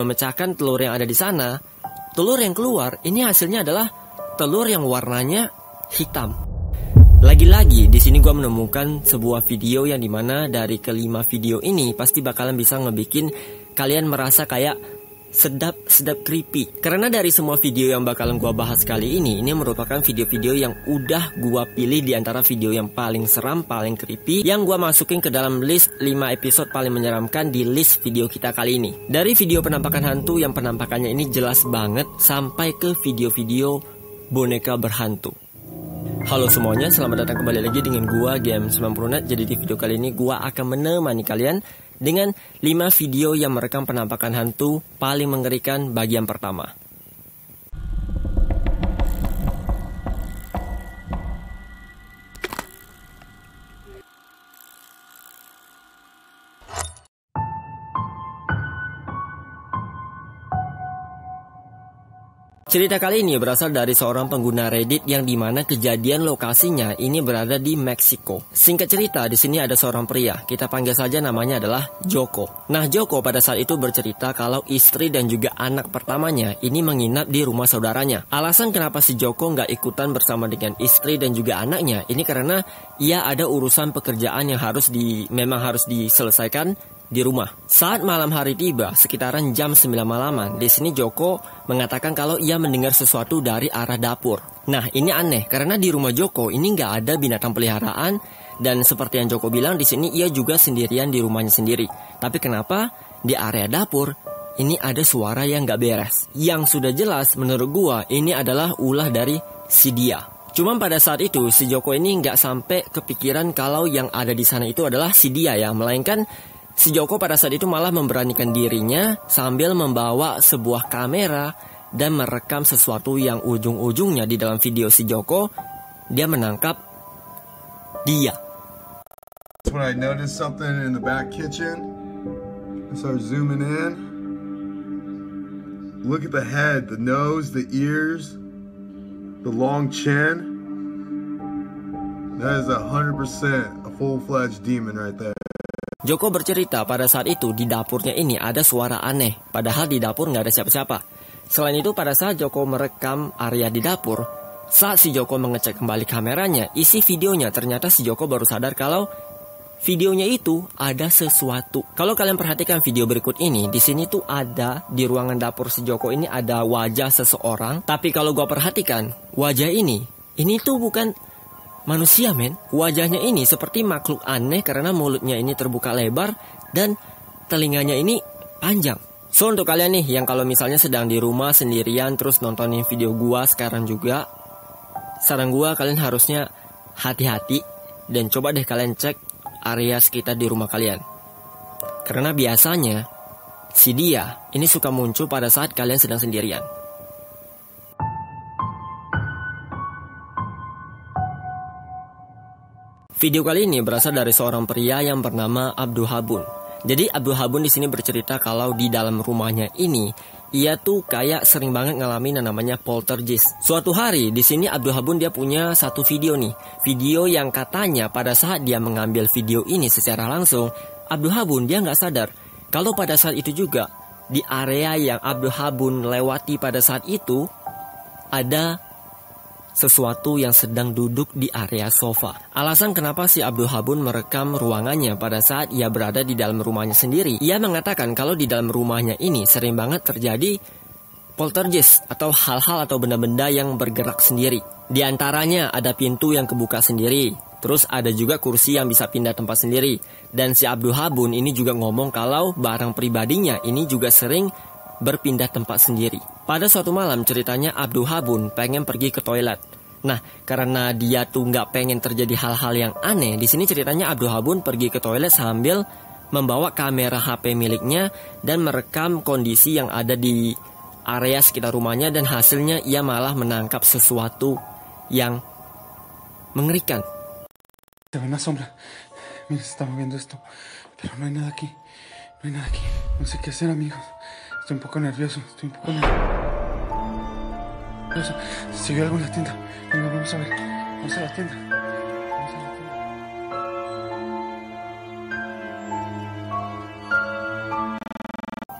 memecahkan telur yang ada di sana, telur yang keluar ini hasilnya adalah telur yang warnanya hitam. Lagi-lagi di sini gue menemukan sebuah video yang dimana dari kelima video ini pasti bakalan bisa ngebikin kalian merasa kayak sedap creepy. Karena dari semua video yang bakalan gua bahas kali ini merupakan video-video yang udah gua pilih di antara video yang paling seram, paling creepy, yang gua masukin ke dalam list 5 episode paling menyeramkan di list video kita kali ini. Dari video penampakan hantu yang penampakannya ini jelas banget sampai ke video-video boneka berhantu. Halo semuanya, selamat datang kembali lagi dengan gua GM90net. Jadi di video kali ini gua akan menemani kalian dengan 5 video yang merekam penampakan hantu paling mengerikan bagian pertama. Cerita kali ini berasal dari seorang pengguna Reddit yang dimana kejadian lokasinya ini berada di Meksiko. Singkat cerita, di sini ada seorang pria, kita panggil saja namanya adalah Joko. Nah, Joko pada saat itu bercerita kalau istri dan juga anak pertamanya ini menginap di rumah saudaranya. Alasan kenapa si Joko nggak ikutan bersama dengan istri dan juga anaknya ini karena ia ada urusan pekerjaan yang memang harus diselesaikan di rumah. Saat malam hari tiba, sekitaran jam 9 malaman, di sini Joko mengatakan kalau ia mendengar sesuatu dari arah dapur. Nah, ini aneh karena di rumah Joko ini nggak ada binatang peliharaan dan seperti yang Joko bilang di sini ia juga sendirian di rumahnya sendiri. Tapi kenapa di area dapur ini ada suara yang nggak beres? Yang sudah jelas menurut gua ini adalah ulah dari si dia. Cuman pada saat itu si Joko ini nggak sampai kepikiran kalau yang ada di sana itu adalah si dia ya, melainkan si Joko pada saat itu malah memberanikan dirinya sambil membawa sebuah kamera dan merekam sesuatu yang ujung-ujungnya di dalam video si Joko, dia menangkap dia. When I noticed something in the back kitchen, I started zooming in. Look at the head, the nose, the ears, the long chin. That is 100% a full-fledged demon right there. Joko bercerita pada saat itu di dapurnya ini ada suara aneh, padahal di dapur nggak ada siapa-siapa. Selain itu pada saat Joko merekam area di dapur, saat si Joko mengecek kembali kameranya, isi videonya ternyata si Joko baru sadar kalau videonya itu ada sesuatu. Kalau kalian perhatikan video berikut ini, di sini tuh ada di ruangan dapur si Joko ini ada wajah seseorang, tapi kalau gua perhatikan wajah ini tuh bukan manusia men. Wajahnya ini seperti makhluk aneh karena mulutnya ini terbuka lebar dan telinganya ini panjang. So untuk kalian nih yang kalau misalnya sedang di rumah sendirian terus nontonin video gua sekarang juga, saran gua kalian harusnya hati-hati dan coba deh kalian cek area sekitar di rumah kalian. Karena biasanya si dia ini suka muncul pada saat kalian sedang sendirian. Video kali ini berasal dari seorang pria yang bernama Abdul Habun. Jadi Abdul Habun di sini bercerita kalau di dalam rumahnya ini ia tuh kayak sering banget ngalamin yang namanya poltergeist. Suatu hari di sini Abdul Habun dia punya satu video nih, video yang katanya pada saat dia mengambil video ini secara langsung, Abdul Habun dia nggak sadar kalau pada saat itu juga di area yang Abdul Habun lewati pada saat itu ada sesuatu yang sedang duduk di area sofa. Alasan kenapa si Abdul Habun merekam ruangannya pada saat ia berada di dalam rumahnya sendiri, ia mengatakan kalau di dalam rumahnya ini sering banget terjadi poltergeist atau hal-hal atau benda-benda yang bergerak sendiri. Di antaranya ada pintu yang kebuka sendiri, terus ada juga kursi yang bisa pindah tempat sendiri. Dan si Abdul Habun ini juga ngomong kalau barang pribadinya ini juga sering berpindah tempat sendiri. Pada suatu malam ceritanya Abdul Habun pengen pergi ke toilet. Nah, karena dia tuh nggak pengen terjadi hal-hal yang aneh, di sini ceritanya Abdul Habun pergi ke toilet sambil membawa kamera HP miliknya dan merekam kondisi yang ada di area sekitar rumahnya dan hasilnya ia malah menangkap sesuatu yang mengerikan. Una sombra. Mira, se está moviendo esto, pero no hay nada aquí. No hay nada aquí. No sé qué hacer, amigos. Estoy un poco nervioso. Si veo algo en la tienda. Venga, vamos a ver. Vamos a la tienda.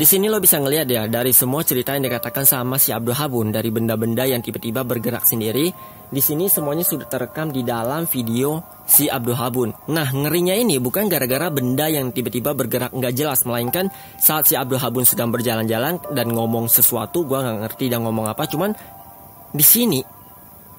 Di sini lo bisa ngeliat ya, dari semua cerita yang dikatakan sama si Abdul Habun, dari benda-benda yang tiba-tiba bergerak sendiri, di sini semuanya sudah terekam di dalam video si Abdul Habun. Nah, ngerinya ini bukan gara-gara benda yang tiba-tiba bergerak nggak jelas, melainkan saat si Abdul Habun sedang berjalan-jalan dan ngomong sesuatu, gua nggak ngerti dia ngomong apa, cuman di sini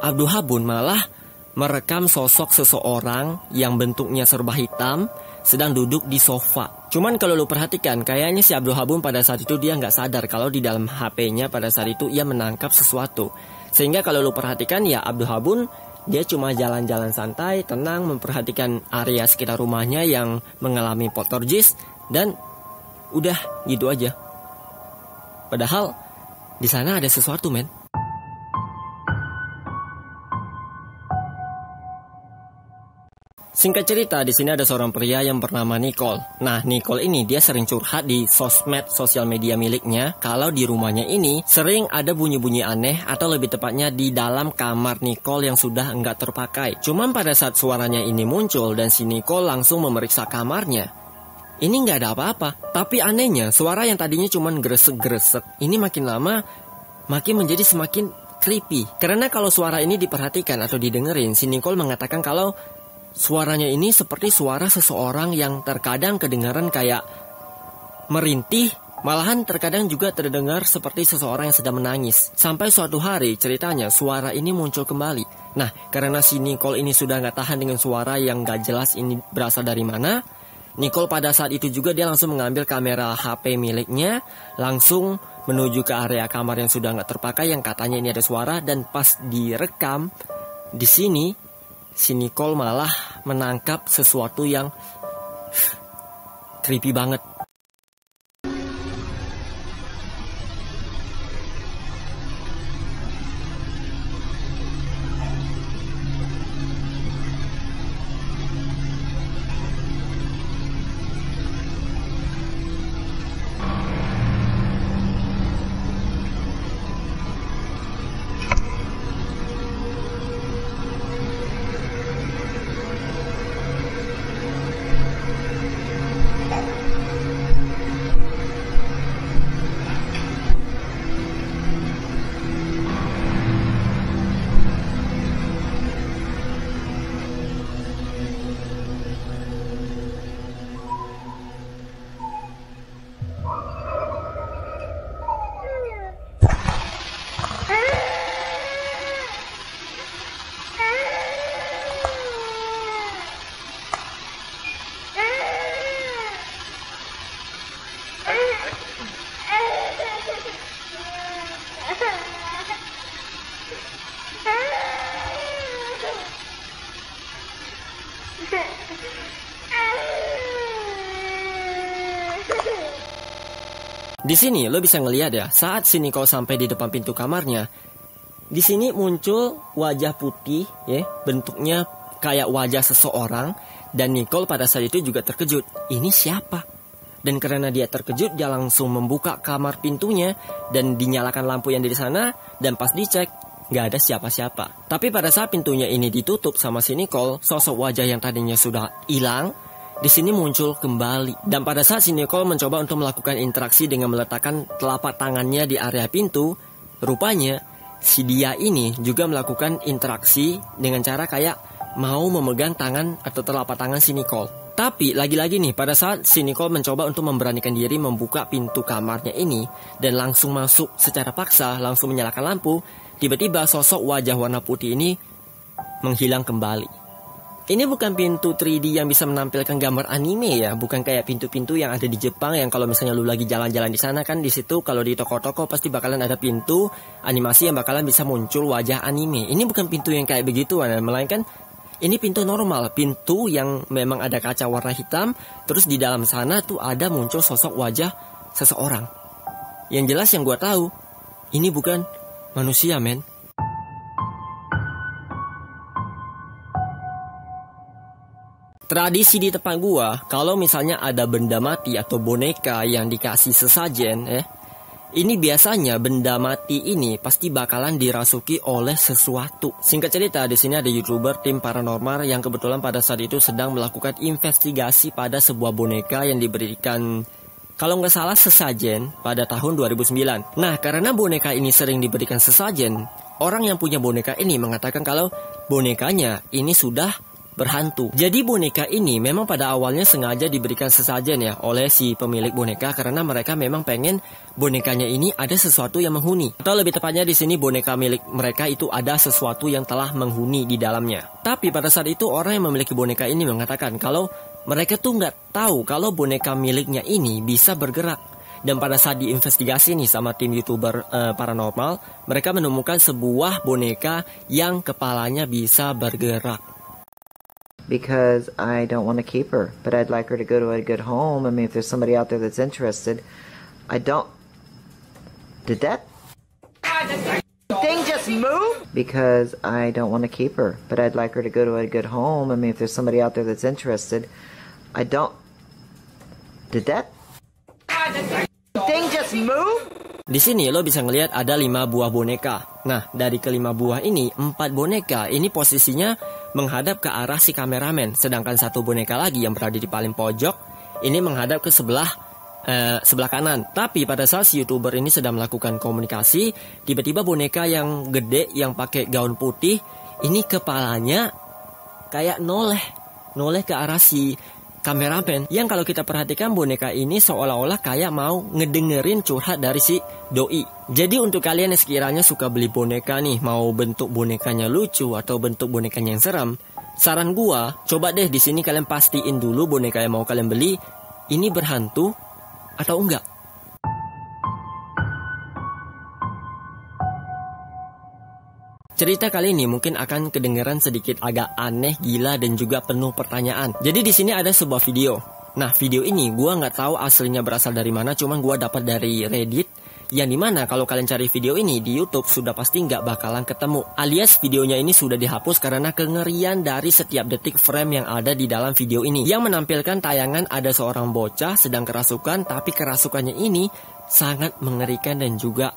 Abdul Habun malah merekam sosok seseorang yang bentuknya serba hitam sedang duduk di sofa. Cuman kalau lu perhatikan, kayaknya si Abdul Habun pada saat itu dia nggak sadar kalau di dalam HP-nya pada saat itu ia menangkap sesuatu. Sehingga kalau lu perhatikan ya, Abdul Habun dia cuma jalan-jalan santai, tenang, memperhatikan area sekitar rumahnya yang mengalami poltergeist, dan udah gitu aja. Padahal di sana ada sesuatu, men. Singkat cerita, di sini ada seorang pria yang bernama Nicole. Nah, Nicole ini dia sering curhat di sosial media miliknya kalau di rumahnya ini sering ada bunyi-bunyi aneh, atau lebih tepatnya di dalam kamar Nicole yang sudah enggak terpakai. Cuman pada saat suaranya ini muncul dan si Nicole langsung memeriksa kamarnya, ini nggak ada apa-apa. Tapi anehnya, suara yang tadinya cuman gresek-gresek ini makin lama makin menjadi semakin creepy. Karena kalau suara ini diperhatikan atau didengerin, si Nicole mengatakan kalau suaranya ini seperti suara seseorang yang terkadang kedengaran kayak merintih, malahan terkadang juga terdengar seperti seseorang yang sedang menangis. Sampai suatu hari ceritanya suara ini muncul kembali. Nah, karena si Nicole ini sudah nggak tahan dengan suara yang nggak jelas ini berasal dari mana, Nicole pada saat itu juga dia langsung mengambil kamera HP miliknya, langsung menuju ke area kamar yang sudah nggak terpakai yang katanya ini ada suara, dan pas direkam di sini si Nicole malah menangkap sesuatu yang creepy banget. Di sini lo bisa ngelihat ya, saat si Nicole sampai di depan pintu kamarnya, di sini muncul wajah putih ya, bentuknya kayak wajah seseorang, dan Nicole pada saat itu juga terkejut. Ini siapa? Dan karena dia terkejut, dia langsung membuka kamar pintunya dan dinyalakan lampu yang di sana, dan pas dicek nggak ada siapa-siapa. Tapi pada saat pintunya ini ditutup sama si Nicole, sosok wajah yang tadinya sudah hilang di sini muncul kembali. Dan pada saat si Nicole mencoba untuk melakukan interaksi dengan meletakkan telapak tangannya di area pintu, rupanya si dia ini juga melakukan interaksi dengan cara kayak mau memegang tangan atau telapak tangan si Nicole. Tapi lagi-lagi nih, pada saat si Nicole mencoba untuk memberanikan diri membuka pintu kamarnya ini dan langsung masuk secara paksa, langsung menyalakan lampu, tiba-tiba sosok wajah warna putih ini menghilang kembali. Ini bukan pintu 3D yang bisa menampilkan gambar anime ya, bukan kayak pintu-pintu yang ada di Jepang yang kalau misalnya lu lagi jalan-jalan di sana kan, di situ kalau di toko-toko pasti bakalan ada pintu animasi yang bakalan bisa muncul wajah anime. Ini bukan pintu yang kayak begitu, melainkan ini pintu normal, pintu yang memang ada kaca warna hitam, terus di dalam sana tuh ada muncul sosok wajah seseorang. Yang jelas yang gua tahu, ini bukan manusia, men. Tradisi di tempat gua, kalau misalnya ada benda mati atau boneka yang dikasih sesajen, ini biasanya benda mati ini pasti bakalan dirasuki oleh sesuatu. Singkat cerita, di sini ada YouTuber tim paranormal yang kebetulan pada saat itu sedang melakukan investigasi pada sebuah boneka yang diberikan kalau nggak salah sesajen pada tahun 2009. Nah, karena boneka ini sering diberikan sesajen, orang yang punya boneka ini mengatakan kalau bonekanya ini sudah berhantu. Jadi boneka ini memang pada awalnya sengaja diberikan sesajen ya oleh si pemilik boneka karena mereka memang pengen bonekanya ini ada sesuatu yang menghuni. Atau lebih tepatnya di sini boneka milik mereka itu ada sesuatu yang telah menghuni di dalamnya. Tapi pada saat itu orang yang memiliki boneka ini mengatakan kalau mereka tuh nggak tahu kalau boneka miliknya ini bisa bergerak. Dan pada saat diinvestigasi nih sama tim YouTuber paranormal, mereka menemukan sebuah boneka yang kepalanya bisa bergerak. Because I don't want to keep her, but I'd like her to go to a good home. I mean, if there's somebody out there that's interested, I don't... Did that thing just move? Because I don't want to keep her, but I'd like her to go to a good home. I mean, if there's somebody out there that's interested, I don't... Did that thing just move? Di sini lo bisa ngelihat ada 5 buah boneka. Nah, dari kelima buah ini, 4 boneka ini posisinya menghadap ke arah si kameramen. Sedangkan 1 boneka lagi yang berada di paling pojok, ini menghadap ke sebelah kanan. Tapi pada saat si YouTuber ini sedang melakukan komunikasi, tiba-tiba boneka yang gede yang pakai gaun putih, ini kepalanya kayak noleh ke arah si kameramen. Yang kalau kita perhatikan boneka ini seolah-olah kayak mau ngedengerin curhat dari si doi. Jadi untuk kalian yang sekiranya suka beli boneka nih, mau bentuk bonekanya lucu atau bentuk bonekanya yang seram, saran gua, coba deh di sini kalian pastiin dulu boneka yang mau kalian beli ini berhantu atau enggak. Cerita kali ini mungkin akan kedengeran sedikit agak aneh, gila, dan juga penuh pertanyaan. Jadi di sini ada sebuah video. Nah, video ini gua nggak tahu aslinya berasal dari mana, cuman gua dapat dari Reddit. Yang dimana kalau kalian cari video ini di YouTube sudah pasti nggak bakalan ketemu. Alias videonya ini sudah dihapus karena kengerian dari setiap detik frame yang ada di dalam video ini. Yang menampilkan tayangan ada seorang bocah sedang kerasukan, tapi kerasukannya ini sangat mengerikan dan juga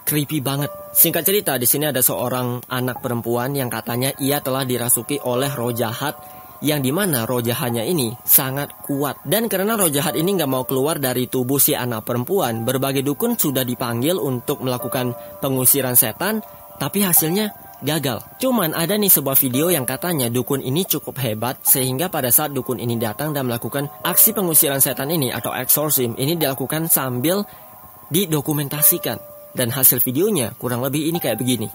creepy banget. Singkat cerita, di sini ada seorang anak perempuan yang katanya ia telah dirasuki oleh roh jahat, yang dimana roh jahatnya ini sangat kuat. Dan karena roh jahat ini nggak mau keluar dari tubuh si anak perempuan, berbagai dukun sudah dipanggil untuk melakukan pengusiran setan, tapi hasilnya gagal. Cuman ada nih sebuah video yang katanya dukun ini cukup hebat, sehingga pada saat dukun ini datang dan melakukan aksi pengusiran setan ini atau exorcism ini dilakukan sambil didokumentasikan. Dan hasil videonya kurang lebih ini kayak begini.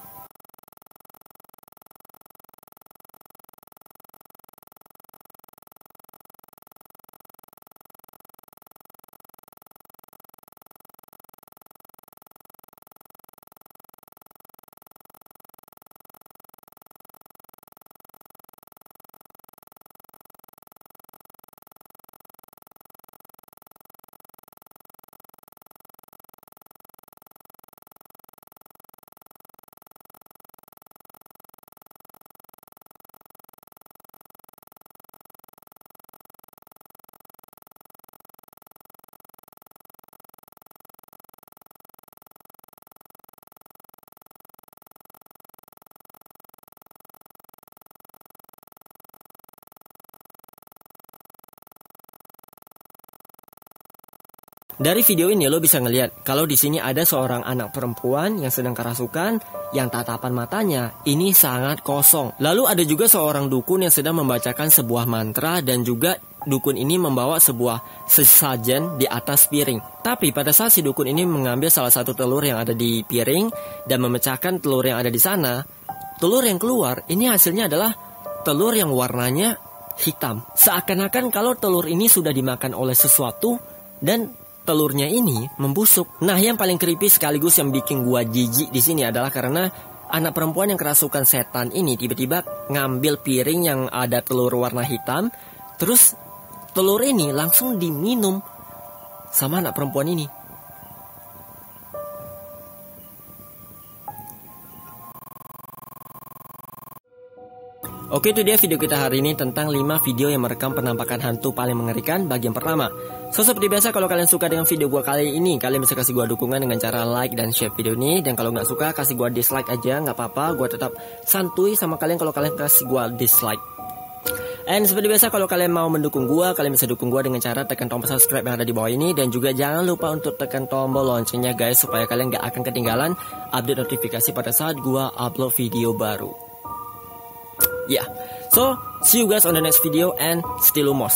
Dari video ini lo bisa ngelihat kalau di sini ada seorang anak perempuan yang sedang kerasukan, yang tatapan matanya ini sangat kosong. Lalu ada juga seorang dukun yang sedang membacakan sebuah mantra, dan juga dukun ini membawa sebuah sesajen di atas piring. Tapi pada saat si dukun ini mengambil salah satu telur yang ada di piring dan memecahkan telur yang ada di sana, telur yang keluar ini hasilnya adalah telur yang warnanya hitam. Seakan-akan kalau telur ini sudah dimakan oleh sesuatu dan telurnya ini membusuk. Nah, yang paling creepy sekaligus yang bikin gua jijik di sini adalah karena anak perempuan yang kerasukan setan ini tiba-tiba ngambil piring yang ada telur warna hitam, terus telur ini langsung diminum sama anak perempuan ini. Oke, itu dia video kita hari ini tentang 5 video yang merekam penampakan hantu paling mengerikan bagian pertama. So, seperti biasa kalau kalian suka dengan video gua kali ini, kalian bisa kasih gua dukungan dengan cara like dan share video ini. Dan kalau nggak suka, kasih gua dislike aja, nggak apa-apa. Gua tetap santuy sama kalian kalau kalian kasih gua dislike. And seperti biasa, kalau kalian mau mendukung gua, kalian bisa dukung gua dengan cara tekan tombol subscribe yang ada di bawah ini. Dan juga jangan lupa untuk tekan tombol loncengnya guys, supaya kalian gak akan ketinggalan update notifikasi pada saat gua upload video baru. Yeah, so see you guys on the next video and stay lumos.